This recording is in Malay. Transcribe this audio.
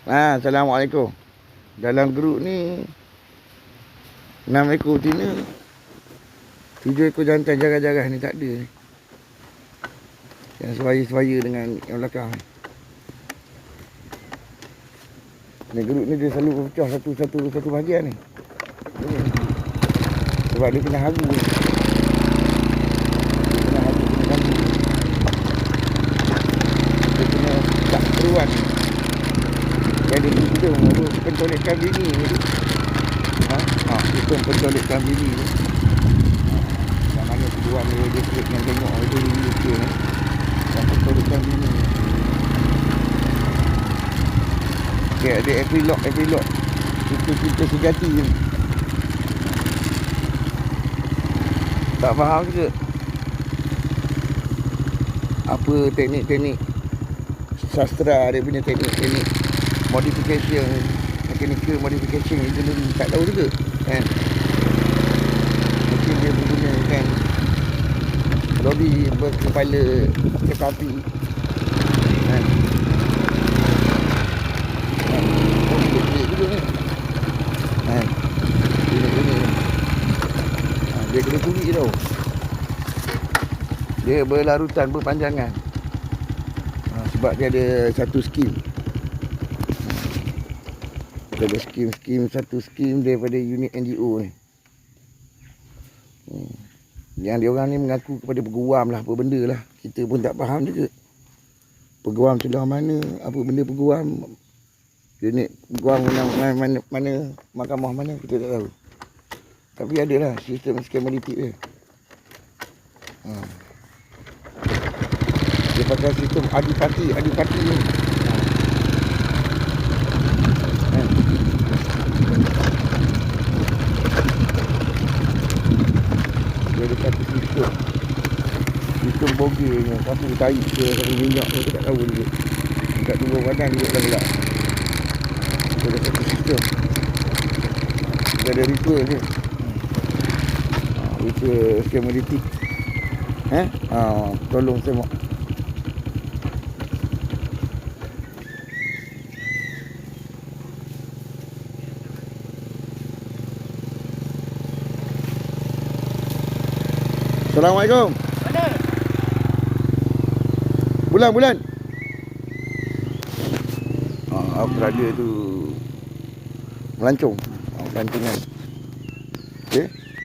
Assalamualaikum. Dalam grup ni 6 ekor betina, 7 ekor jantan jarah-jarah ni tak ada ni. Yang sebaya-sebaya dengan yang belakang ni. Dan grup ni dia selalu pecah satu bahagian ni. Sebab dia kena haru ni. Dia kena haru, kena ganggu. Dia kena tak keruan. Jadi kita pentoletkan bini ni. Kita pentoletkan bini ni. Yang mana keluar dia klik yang tengok itu dia ni. Yang pentoletkan bini ni. Okay, ada epilog. Kita sejati ni. Tak faham ke? Apa teknik-teknik sastra dia punya teknik-teknik modification, mechanical modification engineering tak tahu juga kan. Mungkin dia menggunakan lori berkepala kereta api kan. Teknik juga ni kan. Ini dia kena curi tau. Dia berlarutan, berpanjangan. Sebab dia ada satu skim. Dia ada satu skim daripada unit NGO ni. Yang dia orang ni mengaku kepada peguam lah, apa benda lah. Kita pun tak faham juga. Peguam sebelah mana, apa benda peguam. Unit peguam mana, mahkamah mana, kita tak tahu. Tapi adalah sistem skematik dia. Dia pakai sistem adipati ni. Dia ada satu sistem bogenya. Satu tahi ke, satu minyak ke, tak tahu juga. Dekat dua badan juga gelap. Dia ada satu sistem. Dia ada ritual je. Ritual skematik. Tolong tengok. Assalamualaikum. Mana? Bulan. Berada tu melancong. Pelancongan. Okey.